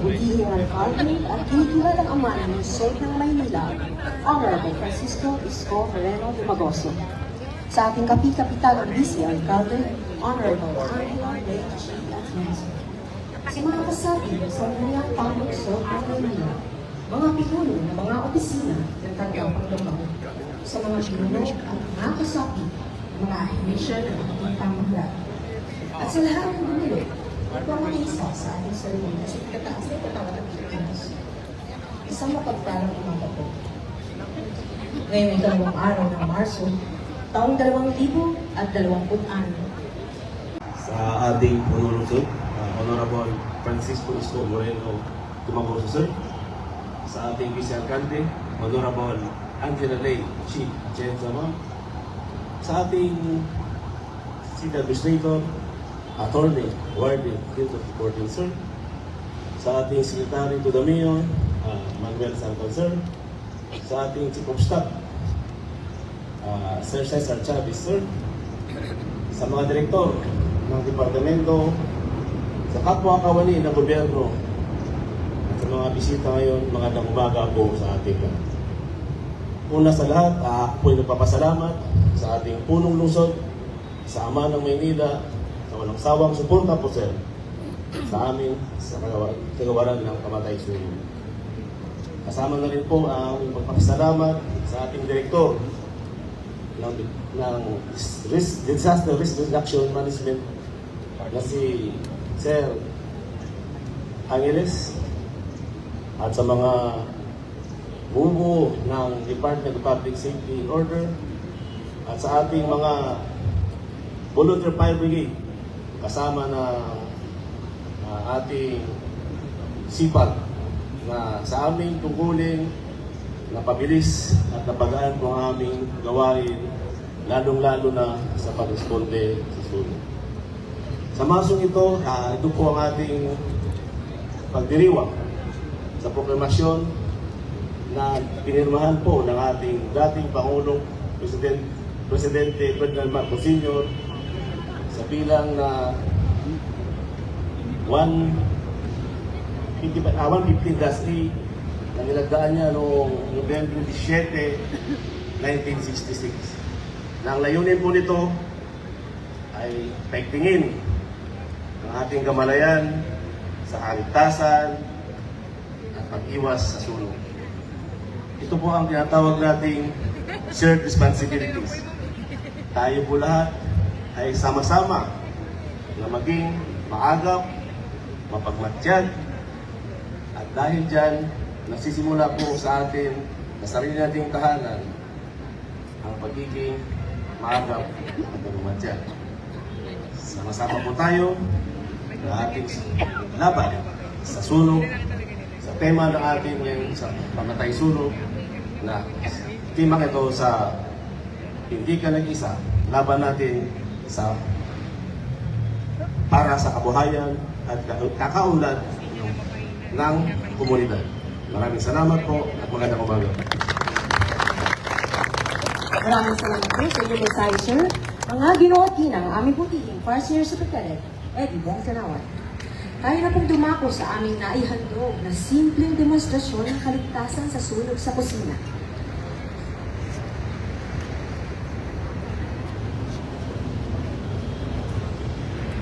Butihing alcalde at kinikilalang ama ng Lungsod ng Maynila, Honorable Francisco Isko Moreno Dumagoso. Sa ating kapi-kapital ng Vice Alcalde, Honorable Angela Ray G. Atienzo. Sa mga kasabi sa mga panglungsod ng Maynila, mga pinuno ng mga opisina ng Tanggap Panglabaw, sa mga pinuno at mga kasabi, mga ahensya ng ating pamahalaan. At sa lahat ng bumilo, magpamangisa sa ating sarili na sa ikataas na katawan ng Pilipinas. Isang mapagpalang umaga po. Ngayong ikalawang araw ng Marso, taong 2026. Sa ating punulungsod, Honorable Francisco Isko Moreno Dumagoso, sir. Sa ating Vice Alcalde, Honorable Angela Ray Chief Atienzo, ma'am. Sa ating City Administrator, Attorney Warden Quinto Portin, sir. Sa ating Secretary to the Mayor, Manuel Santos, sir. Sa ating Chief of Staff, Sir Cesar Chavez, sir. Sa mga direktor ng departamento, sa kapwa kawani ng gobyerno, at sa mga bisita ngayon, magandang umaga po sa ating. Una sa lahat, ako po'y nagpapasalamat sa ating punong lungsod, sa Ama ng Maynila, sa walang sawang suporta po, sir, sa amin sa kagawaran ng Kamatay Sulong. Kasama na rin po ang pagpapasalamat sa ating direktor ng Disaster Risk Reduction Management na si Sir Angeles, at sa mga bubuo ng Department of Public Safety and Order, at sa ating mga Volunteer Fire Brigade, kasama na ating sipag na sa aming tungkulin na pabilis at napagaan po ang aming gawain, lalong-lalo na sa pag-responde sa sunog. Sa masong ito, ito po ang ating pagdiriwang sa proklamasyon na pinirmahan po ng ating dating Pangulong Presidente Ferdinand Marcos Sr. sa bilang na 115-A na nilagdaan niya noong November 17, 1966. Na ang layunin po nito ay paigtingin ang ating kamalayan sa kaligtasan at pag-iwas sa sunog. Ito po ang tinatawag nating shared responsibilities. Tayo po lahat ay sama-sama na maging maagap, mapagmatsyag, at dahil dyan, nagsisimula po sa atin, na sarili nating tahanan, ang pagiging maagap at mapagmatsyag. Sama-sama po tayo na ating laban sa sunog, sa tema ng ating ngayon sa Pamatay Sunog, na timang ito sa hindi ka nag-isa, laban natin sa para sa kabuhayan at kakaunlad ng komunidad. Maraming salamat po at magandang umaga. Maraming salamat po sa inyo, sir. Mga Ginoo at ginang, aming putihing First Year Secretary, Eddie Bong Tanawan. Tayo na pong dumako sa aming naihandog na simpleng demonstrasyon ng kaligtasan sa sunog sa kusina.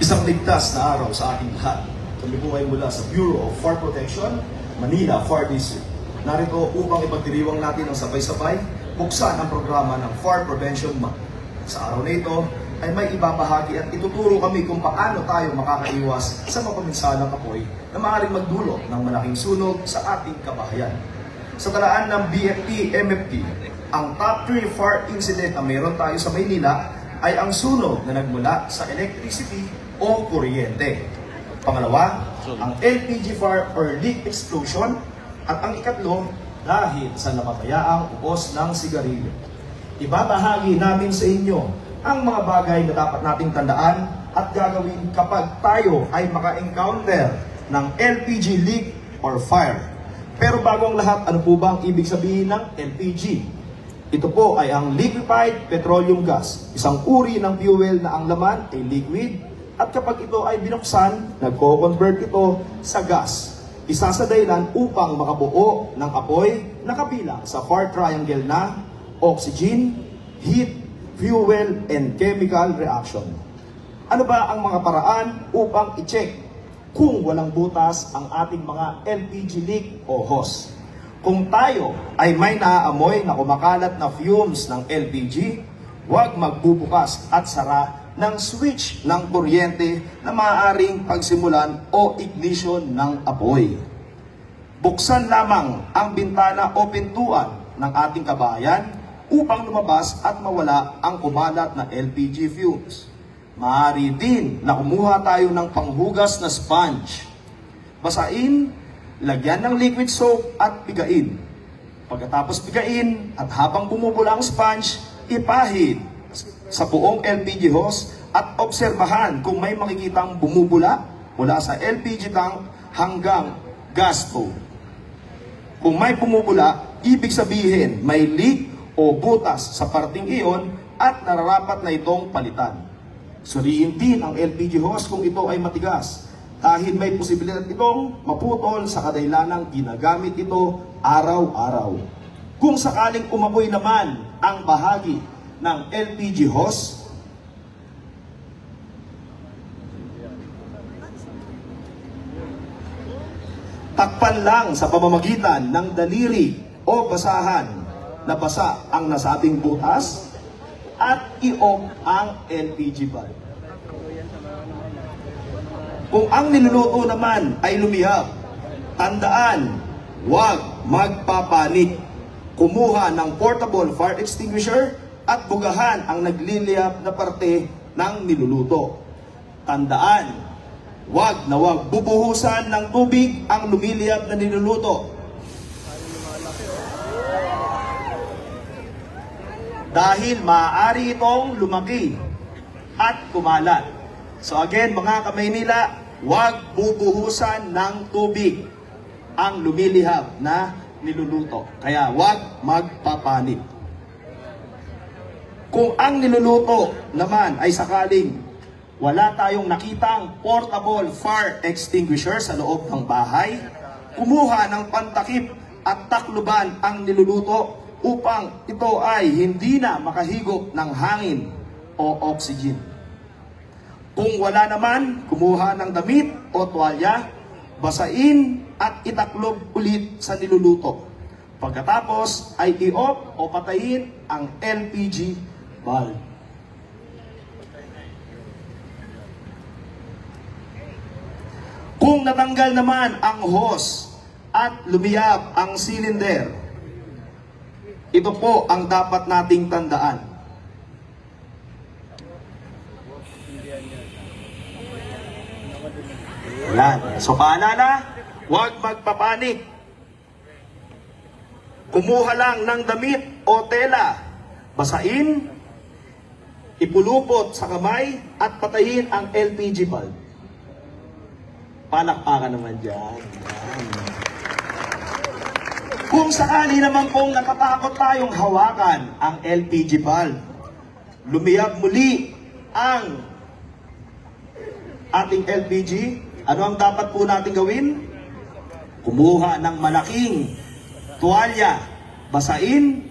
Isang ligtas na araw sa ating lahat. Kami po ay mula sa Bureau of Fire Protection, Manila Fire District. Narito upang ipagdiriwang natin ang sabay-sabay buksan ang programa ng Fire Prevention Month. Sa araw na ito ay may ibabahagi at ituturo kami kung paano tayo makakaiwas sa mapaminsalang apoy na maaaring magdulot ng malaking sunog sa ating kabahayan. Sa talaan ng BFP-MFT, ang top 3 fire incident na meron tayo sa Maynila ay ang sunog na nagmula sa electricity o kuryente. Pangalawa, ang LPG fire or leak explosion. At ang ikatlo, dahil sa napapayaang ubos ng sigarilyo. Ibabahagi namin sa inyo ang mga bagay na dapat nating tandaan at gagawin kapag tayo ay maka-encounter ng LPG leak or fire. Pero bago ang lahat, ano po ba ang ibig sabihin ng LPG? Ito po ay ang liquefied petroleum gas, isang uri ng fuel na ang laman ay liquid at kapag ito ay binuksan, nagko-convert ito sa gas. isa sa dahilan upang makabuo ng apoy na kabilang sa fire triangle na oxygen, heat, fuel, and chemical reaction. Ano ba ang mga paraan upang i-check kung walang butas ang ating mga LPG leak o hose? Kung tayo ay may naaamoy na kumakalat na fumes ng LPG, huwag magbubukas at sara ng switch ng kuryente na maaaring pagsimulan o ignition ng apoy. Buksan lamang ang bintana o pintuan ng ating kabayan upang lumabas at mawala ang kumalat na LPG fumes. Maaari din na kumuha tayo ng panghugas na sponge. Basain, lagyan ng liquid soap at pigain. Pagkatapos pigain at habang bumubula ang sponge, ipahid sa buong LPG hose at obserbahan kung may makikitang bumubula mula sa LPG tank hanggang gas stove. Kung may bumubula, ibig sabihin may leak o butas sa parting iyon at nararapat na itong palitan. Suriin din ang LPG hose kung ito ay matigas dahil may posibilidad itong maputol sa kadailanang ginagamit ito araw-araw. Kung sakaling umamoy naman ang bahagi ng LPG hose, takpan lang sa pamamagitan ng daliri o basahan na basa ang nasabing butas at i-off ang LPG valve. Kung ang niluluto naman ay lumihab, tandaan, huwag magpapanik. Kumuha ng portable fire extinguisher at bugahan ang nagliliyab na parte ng niluluto. Tandaan, huwag na huwag bubuhusan ng tubig ang lumiliyab na niluluto. Dahil maaari itong lumaki at kumalat. So again, mga Kamaynila, huwag bubuhusan ng tubig ang lumilihab na niluluto. Kaya huwag magpapanik. Kung ang niluluto naman ay sakaling wala tayong nakitang portable fire extinguisher sa loob ng bahay, kumuha ng pantakip at takluban ang niluluto upang ito ay hindi na makahigop ng hangin o oxygen. Kung wala naman, kumuha ng damit o tuwalya, basain at itaklob ulit sa niluluto. Pagkatapos ay i-off o patayin ang LPG valve. Kung natanggal naman ang hose at lumiyab ang cylinder, ito po ang dapat nating tandaan. Yan. So paalala, huwag magpapanik. Kumuha lang ng damit o tela, basain, ipulupot sa kamay at patayin ang LPG valve. Palakpakan naman dyan. Yan. Kung sakali naman pong natatakot tayong hawakan ang LPG valve, lumiyab muli ang ating LPG, ano ang dapat po natin gawin? Kumuha ng malaking tuwalya, basain,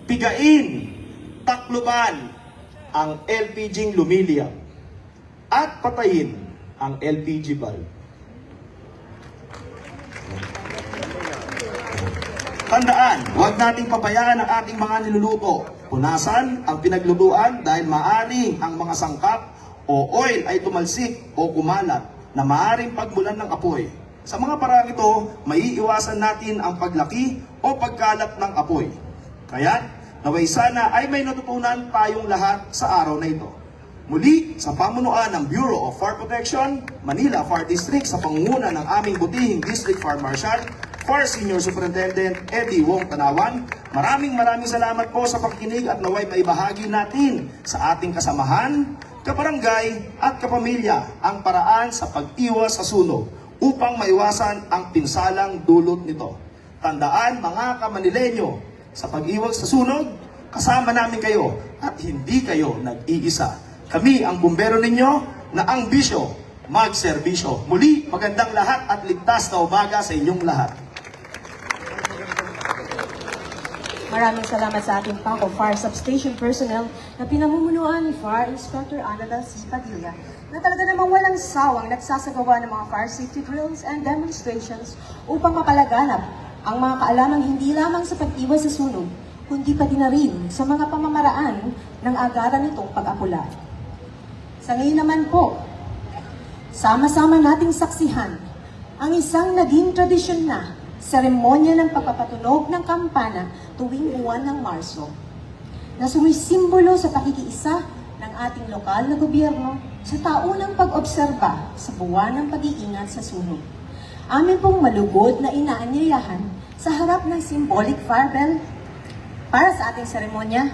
pigain, takluban ang LPG lumiliyab at patayin ang LPG valve. Tandaan, huwag nating pabayaan ang ating mga niluluto. Punasan ang pinaglutuan dahil maaring ang mga sangkap o oil ay tumalsik o kumalat na maaring pagmulan ng apoy. Sa mga parang ito, maiiwasan natin ang paglaki o pagkalat ng apoy. Kaya, naway sana ay may natutunan tayong lahat sa araw na ito. Muli, sa pamunuan ng Bureau of Fire Protection, Manila Fire District sa pangunguna ng aming butihing District Fire Marshal, Fire Senior Superintendent Eddie Wong Tanawan, maraming salamat po sa pakikinig at naway maibahagi natin sa ating kasamahan, kabarangay at kapamilya ang paraan sa pag-iwas sa sunog upang maiwasan ang pinsalang dulot nito. Tandaan mga Kamanileño, sa pag-iwas sa sunog, kasama namin kayo at hindi kayo nag-iisa. Kami ang bumbero ninyo na ang bisyo magserbisyo. Muli, magandang lahat at ligtas na umaga sa inyong lahat. Maraming salamat sa ating Paco Fire Substation personnel na pinamumunuan ni Fire Inspector Annabel C. Padilla na talaga namang walang sawang nagsasagawa ng mga fire safety drills and demonstrations upang mapalaganap ang mga kaalamang hindi lamang sa pag-iwas sa sunog, kundi pati na rin sa mga pamamaraan ng agaran nitong pag-apula. Sa ngayon naman po, sama-sama nating saksihan ang isang naging tradisyon na seremonya ng pagpapatunog ng kampana tuwing buwan ng Marso, na sumisimbolo sa pakikiisa ng ating lokal na gobyerno sa taunang pag-obserba sa buwan ng pag-iingat sa sunog. Amin pong malugod na inaanyayahan sa harap ng symbolic fire bell para sa ating seremonya.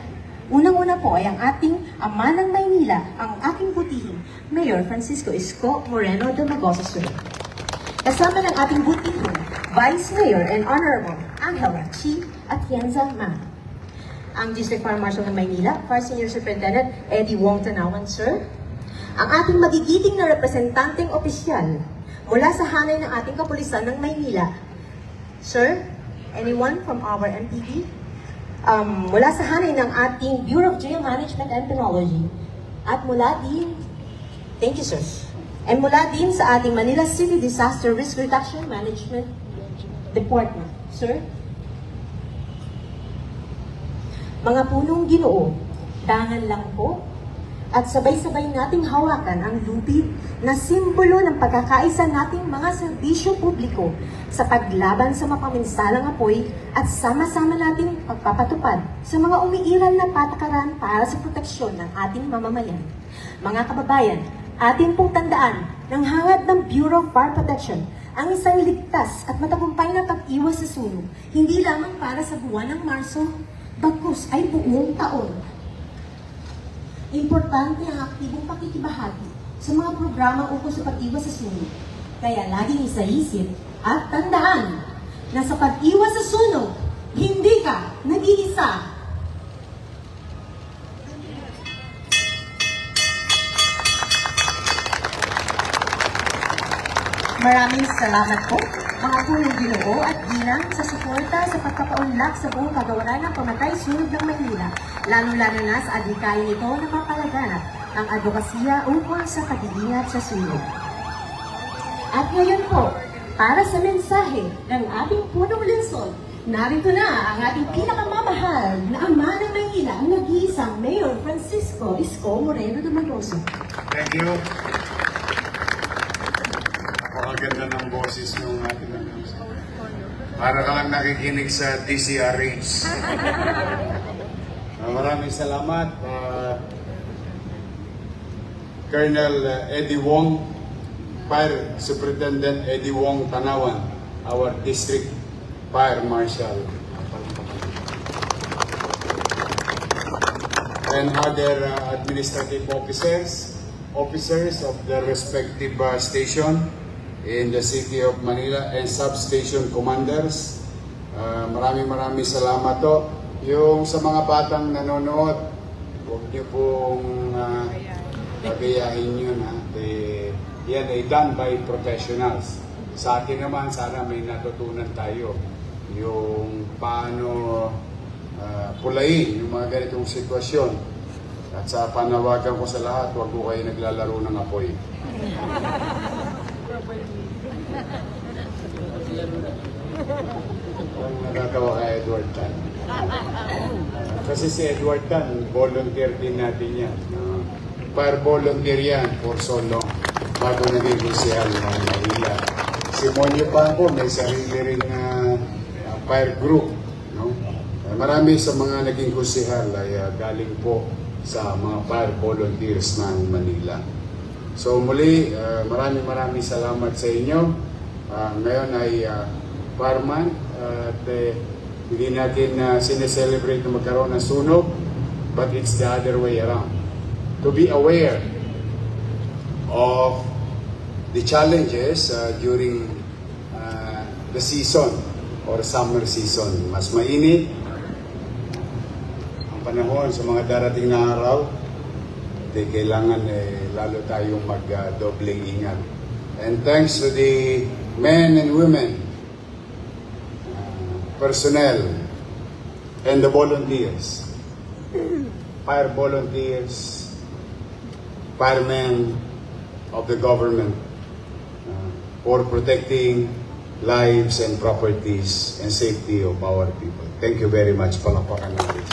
Unang-una po ay ang ating ama ng Maynila, ang aking butihin, Mayor Francisco Isko Moreno Domagoso Sr. Kasama ng ating butihin, Vice Mayor and Honorable Angela Chi Atienza Ma. Ang District Fire Marshal ng Maynila, Fire Senior Superintendent Eddie Wong Tanawan, Sir. Ang ating magigiting na representanteng opisyal mula sa hanay ng ating kapulisan ng Maynila. Sir, anyone from our MPD? Mula sa hanay ng ating Bureau of Jail Management and Penology. At mula din, thank you, sir. And mula din sa ating Manila City Disaster Risk Reduction Management Department. Sir? Mga punong Ginoo, dangan lang po at sabay-sabay nating hawakan ang lupit na simbolo ng pagkakaisa nating mga serbisyo publiko sa paglaban sa mapaminsalang apoy at sama-sama nating pagpapatupad sa mga umiiral na patakaran para sa proteksyon ng ating mamamayan. Mga kababayan, atin pong tandaan ng hangad ng Bureau of Fire Protection ang isang ligtas at matagumpay na pag-iwas sa sunog, hindi lamang para sa buwan ng Marso, bagkus ay buong taon. Importante ang aktibong pakikibahagi sa mga programa ukol sa pag-iwas sa sunog. Kaya laging isaisip at tandaan na sa pag-iwas sa sunog, hindi ka nag-iisa. Maraming salamat po, mga punong Ginoo at ginang sa suporta sa pagpapaunlak sa buong kagawaran ng pamatay sunog ng Maynila, lalo-lalo na sa adhikain nito na mapalaganap ang advokasya ukol sa pag-iingat sa sunog. At ngayon po, para sa mensahe ng ating punong lungsod, narito na ang ating pinakamamahal na ama ng Maynila, ang nag-iisang Mayor Francisco Isko Moreno Domagoso. Thank you. Napakaganda ng boses ng ating para ka lang nakikinig sa DCRH. Maraming salamat. Colonel Eddie Wong, Fire Superintendent Eddie Wong Tanawan, our District Fire Marshal, and other administrative officers of the respective station in the City of Manila and substation commanders. Maraming salamat to. Yung sa mga batang nanonood, huwag niyo pong pagayahin yun. Yan ay done by professionals. Sa atin naman, sana may natutunan tayo yung paano pulayin yung mga ganitong sitwasyon. At sa panawagan ko sa lahat, huwag ko kayo naglalaro ng apoy. Nakatawa ka Edward Tan. Kasi si Edward Tan, volunteer din natin yan. Fire volunteer yan for so long bago naging konsehal ng Manila. Si Monyo Pampo may sarili rin fire group. No? Marami sa mga naging konsehal ay galing po sa mga fire volunteers ng Manila. So muli, maraming salamat sa inyo. Ngayon ay fireman at hindi natin sineselebrate na magkaroon ng sunog, but it's the other way around. To be aware of the challenges during the season or summer season. Mas mainit ang panahon sa mga darating na araw. kailangan lalo tayong mag-dobling ingat. And thanks to the men and women, personnel, and the volunteers, fire volunteers, firemen of the government, for protecting lives and properties and safety of our people. Thank you very much. Palakpakan natin.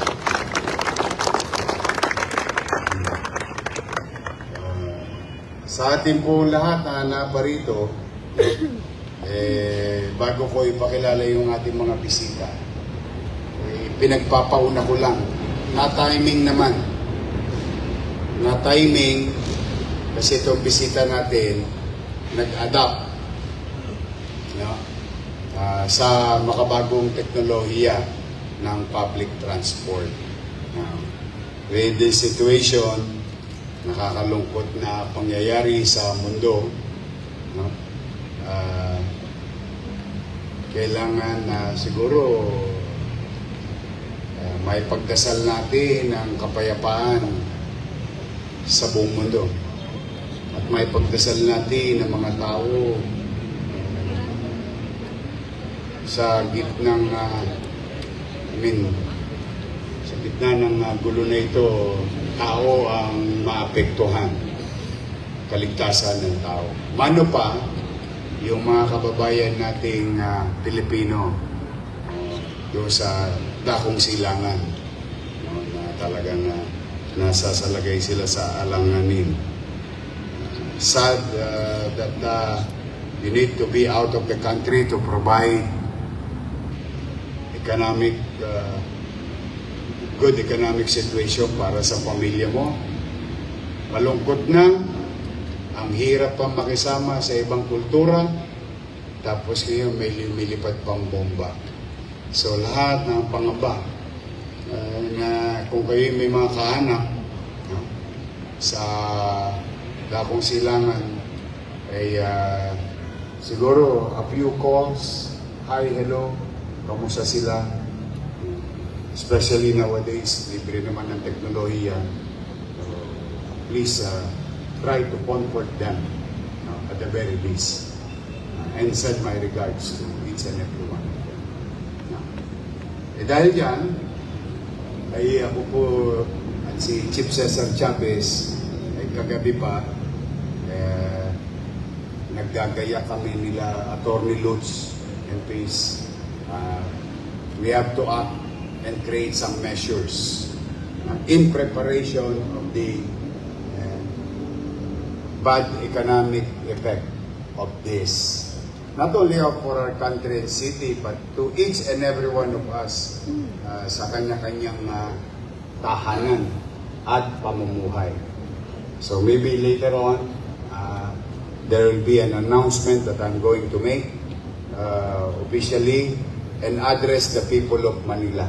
Sa ating po lahat na naparito, bago ko ipakilala yung ating mga bisita, pinagpapauna ko lang, na-timing naman. Na-timing kasi itong bisita natin nag-adapt sa makabagong teknolohiya ng public transport. With this situation, nakakalungkot na pangyayari sa mundo, kailangan na siguro may pagdasal natin ang kapayapaan sa buong mundo. At may pagdasal natin ng mga tao sa gitnang sa gitna ng gulo na ito, tao ang maapektuhan, kaligtasan ng tao. Mano pa yung mga kababayan nating Pilipino doon sa dakong silangan, na talagang nasasalagay sila sa alanganin. Sad that you need to be out of the country to provide good economic situation para sa pamilya mo. Malungkot na, ang hirap pang makisama sa ibang kultura, tapos ngayon may lumilipad pang bomba. So lahat ng pangamba na kung kayo may mga kaanak sa dakong silangan, ay siguro a few calls, hi, hello, kamusta sila? Especially nowadays, libre naman ng teknolohiya. So, please try to comfort them at the very least. And send my regards to each and every one of them. Dahil dyan, ay ako po at si Chief Cesar Chavez ay kagabi pa naggagaya kami nila Attorney Lutz and Pace. We have to act and create some measures in preparation of the bad economic effect of this. Not only for our country and city, but to each and every one of us sa kanya-kanyang tahanan at pamumuhay. So maybe later on, there will be an announcement that I'm going to make officially and address the people of Manila.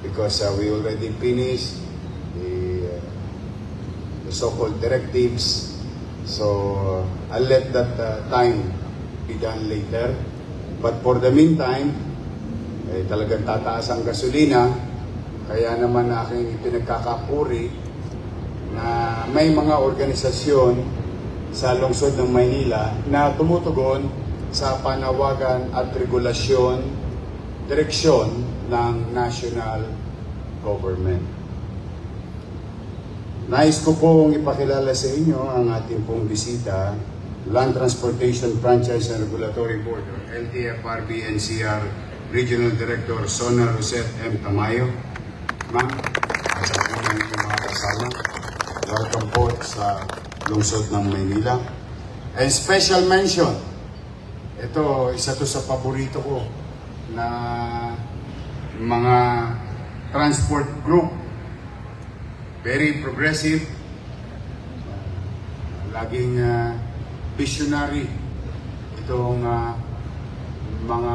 Because we already finished the so-called directives. So I'll let that time be done later. But for the meantime, talagang tataas ang gasolina. Kaya naman aking pinagkakapuri na may mga organisasyon sa lungsod ng Maynila na tumutugon sa panawagan at regulasyon, direksyon ng national government. Nais ko pong ipakilala sa inyo ang ating pong bisita, Land Transportation Franchise and Regulatory Board, or LTFRB NCR Regional Director Sona Rosette M. Tamayo. Ma'am, at sa po ng mga kasama, welcome po sa lungsod ng Maynila. And special mention, ito, isa to sa paborito ko na mga transport group. Very progressive, laging visionary itong mga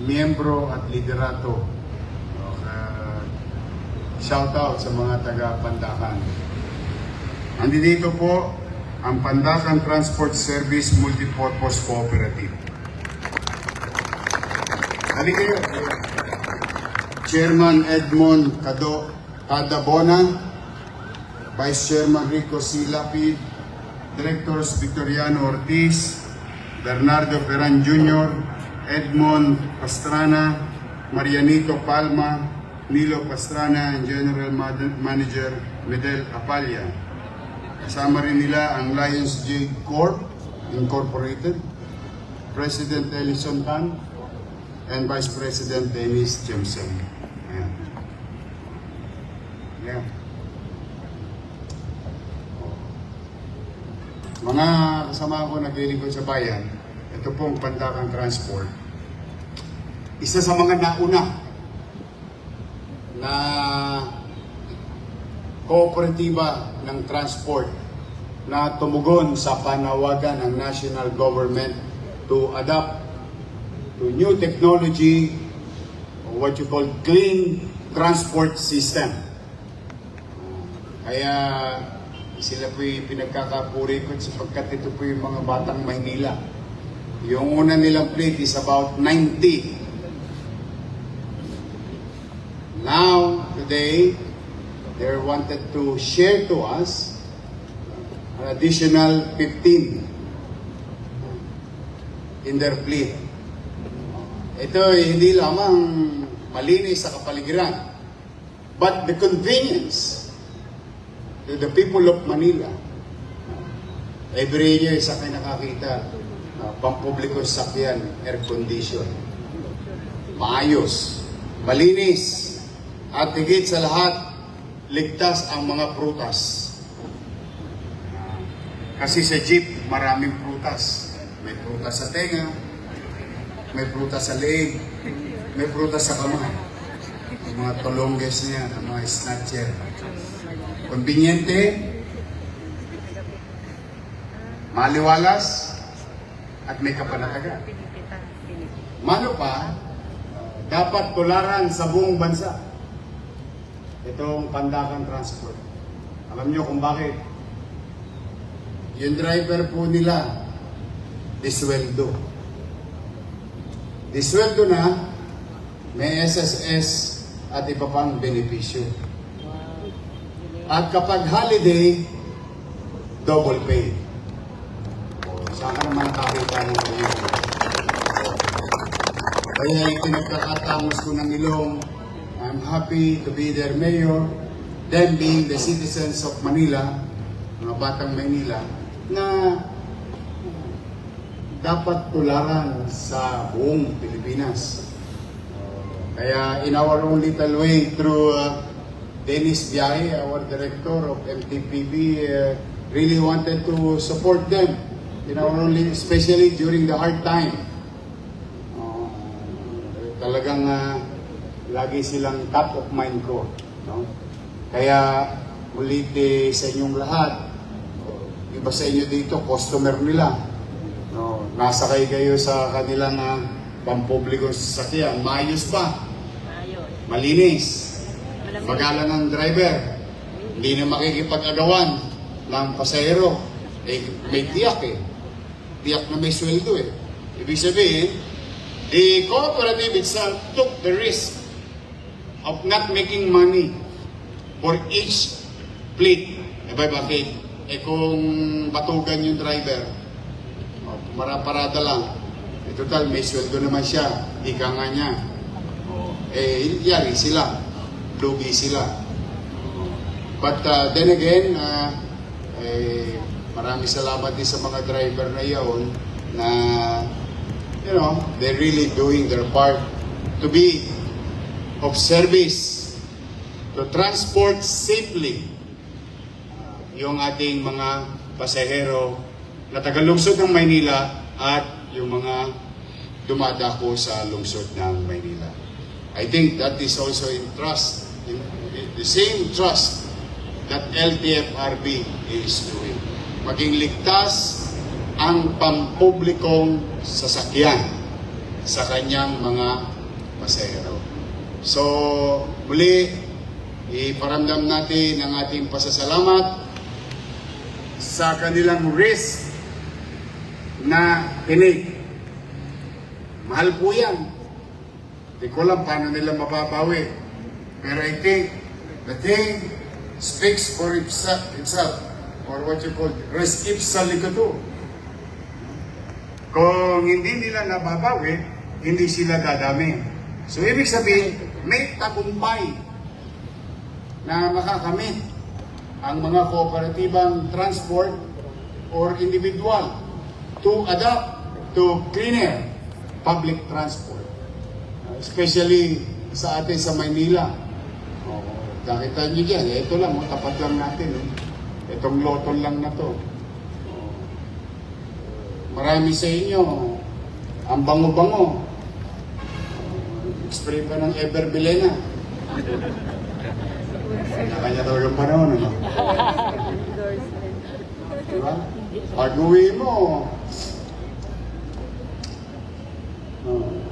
miyembro at liderato. Shout out sa mga taga-Pandakan. Andito po ang Pandakan Transport Service Multipurpose Cooperative. Halika kayo. Chairman Edmond Cadabona, Vice Chairman Rico C. Lapid, Directors Victoriano Ortiz, Bernardo Ferran Jr., Edmond Pastrana, Marianito Palma, Nilo Pastrana, and General Manager Medel Apalya. Kasama rin nila ang Lions J Corp. Incorporated, President Ellison Tan, and Vice President Dennis Jameson. Ayan. Yeah. Mga kasama ko naglilingkod sa bayan, ito pong Pandakan Transport. Isa sa mga nauna na kooperatiba ng transport na tumugon sa panawagan ng national government to adapt to new technology, or what you call clean transport system. Kaya sila po'y pinagkakapuri ko sapagkat ito po yung mga batang Maynila. Yung una nilang plate is about 90. Now, today, they wanted to share to us an additional 15 in their fleet. Ito ay hindi lamang malinis sa kapaligiran, but the convenience to the people of Manila. Every year sa akin nakakita, pampubliko sakyan, air condition. Maayos, malinis, at higit sa lahat, ligtas ang mga prutas. Kasi sa jeep, maraming prutas. May prutas sa tenga, may prutas sa leeg, may prutas sa kamay. Ang mga tolongges niya, ang mga snatcher. Konbinyente, maliwalas, at may kapanatagan. Mano pa, dapat tularan sa buong bansa itong Pandakan Transport. Alam niyo kung bakit? Yung driver po nila, disweldo. Disweldo na, may SSS at iba pang benepisyo. At kapag holiday, double pay. Saan ka naman nakakita ng kayo? Kaya itinagkakatamos ko ng ilong, I'm happy to be their mayor, them being the citizens of Manila, mga batang Maynila, na dapat tularan sa buong Pilipinas. Kaya in our own little way, through Dennis Biahe, our director of MTPB, really wanted to support them in our own, especially during the hard time. Talagang lagi silang top of mind ko. No? Kaya ulit sa inyong lahat, iba sa inyo dito, customer nila. No, nasakay kayo sa kanilang pampublikong sasakyan. Maayos ba? Malinis. Magalang ang driver. Hindi na makikipag-agawan ng pasahero. May tiyak eh. Tiyak na may sweldo eh. Ibig sabihin, the cooperative itself took the risk of not making money for each fleet. Bakit? Kung batugan yung driver, parada lang. Total, may sweldo naman siya. Ika nga niya. Yari sila. Lugi sila. But then again, maraming salamat din sa mga driver na iyon na, you know, they're really doing their part to be of service, to transport safely yung ating mga pasahero na taga-lungsod ng Maynila at yung mga dumadako sa lungsod ng Maynila. I think that is also in trust, in the same trust that LTFRB is doing. Maging ligtas ang pampublikong sasakyan sa kanyang mga pasahero. So, muli, iparamdam natin ang ating pasasalamat sa kanilang risk na tinig. Mahal po yan. Hindi ko alam paano nila mapapawi. Pero I think the thing speaks for itself, or what you call res ipsa ligatur. Kung hindi nila nababawi, hindi sila dadami. So, ibig sabihin, may tagumpay na makakamit ang mga kooperatibang transport or individual to adapt to cleaner public transport. Especially sa atin sa Maynila. Nakita niyo dyan, ito lang, tapat lang natin. Itong lotol lang na to. Marami sa inyo, ang bango-bango. Spray pa ng Everbilena. Nakanya daw yung panahon, ano? Diba? Pag-uwi mo,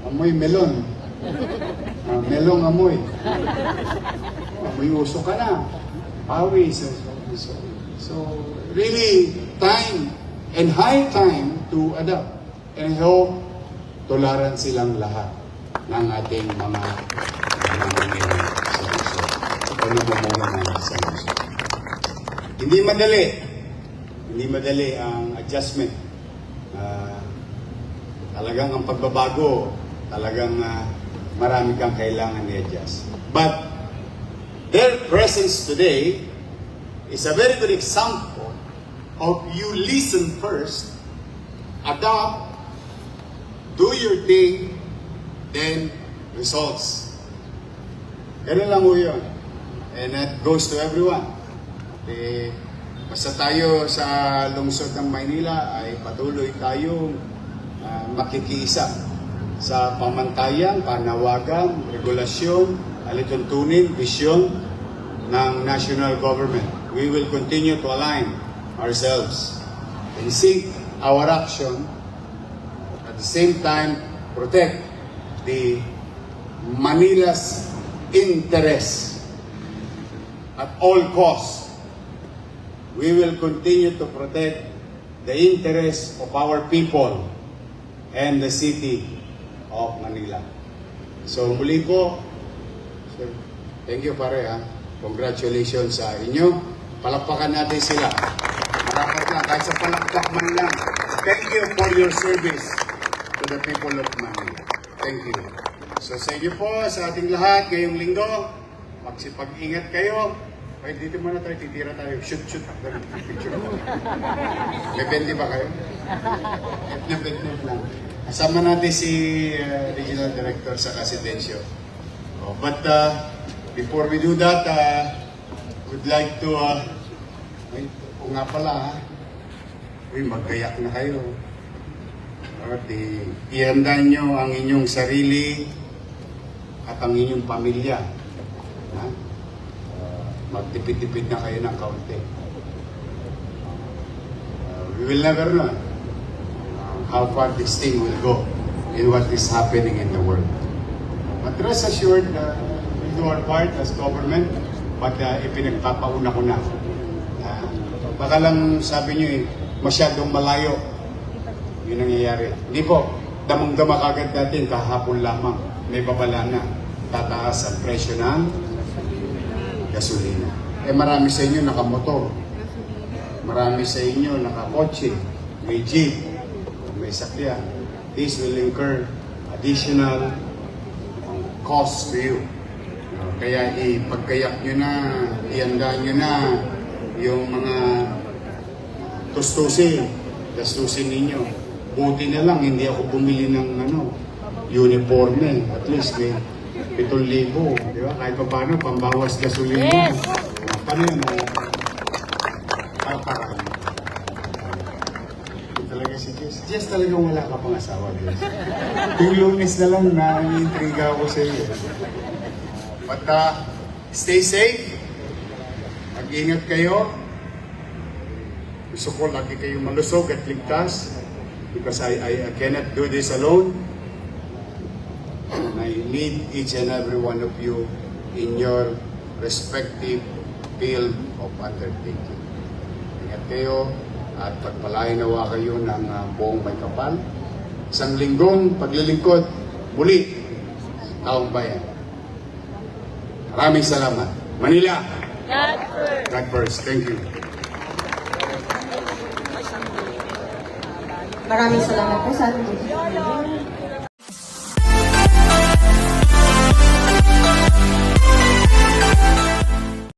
amoy melon. Melong amoy. Amoy uso ka na. Pawis. So, really, time and high time to adapt. And I hope tularan silang lahat ng ating mga Hindi madali ang adjustment. Talagang ang pagbabago, talagang marami kang kailangan i-adjust. But their presence today is a very good example of you listen first, adapt, do your thing, then results. Ganun lang ho yun. And that goes to everyone. Basta tayo sa lungsod ng Maynila ay patuloy tayong makikiisa sa pamantayan, panawagan, regulasyon, alituntunin, visyon ng national government. We will continue to align ourselves and seek our action, at the same time protect the Manila's interest at all costs. We will continue to protect the interests of our people and the city of Manila. So muli po, thank you pare ha. Congratulations sa inyo. Palakpakan natin sila. Marapat lang, kahit sa palakpak man lang. Thank you for your service to the people of Manila. Thank you. So sa inyo po, sa ating lahat, ngayong linggo, magsipag-ingat kayo. Ay, dito muna tayo, titira tayo. Shoot. Picture mo. Bebente ba kayo? Bebente lang. Kasama natin si Regional Director sa Residensyo. But before we do that, would like to, kung nga pala, magkayak na kayo. At ihanda nyo ang inyong sarili at ang inyong pamilya. Magtipid-tipid na kayo ng kaunti. We will never know how far this thing will go in what is happening in the world. But rest assured, we do our part as government, but ipinagpapauna ko na. Baka lang sabi nyo masyadong malayo yung nangyayari. Hindi po, damang-dama kagad natin kahapon lamang. May babala na. Tataas ang presyo ng gasolina. Marami sa inyo nakamotor. Marami sa inyo nakakotse. May jeep. May sakyan. This will incur additional costs to you. Kaya ipagkayak nyo na, ihanda nyo na yung mga gastusin ninyo. Buti na lang, hindi ako bumili ng uniforme. At least may 7,000, di ba? Kahit pa paano, pambawas gasolina. Yes! Paano yun? Parang. Talaga si Jess. Jess, talagang wala ka pang asawa, Jess. Yung Lunes na lang na intriga ako sa iyo. But stay safe. Mag-ingat kayo. Gusto ko lagi kayong malusog at ligtas. Because I cannot do this alone. And I need each and every one of you in your respective field of undertaking. Ingat kayo at pagpalain nawa kayo ng buong may kapal. Isang linggong paglilingkod muli taong bayan. Maraming salamat. Manila! God first. Thank you. Maraming salamat po sa ating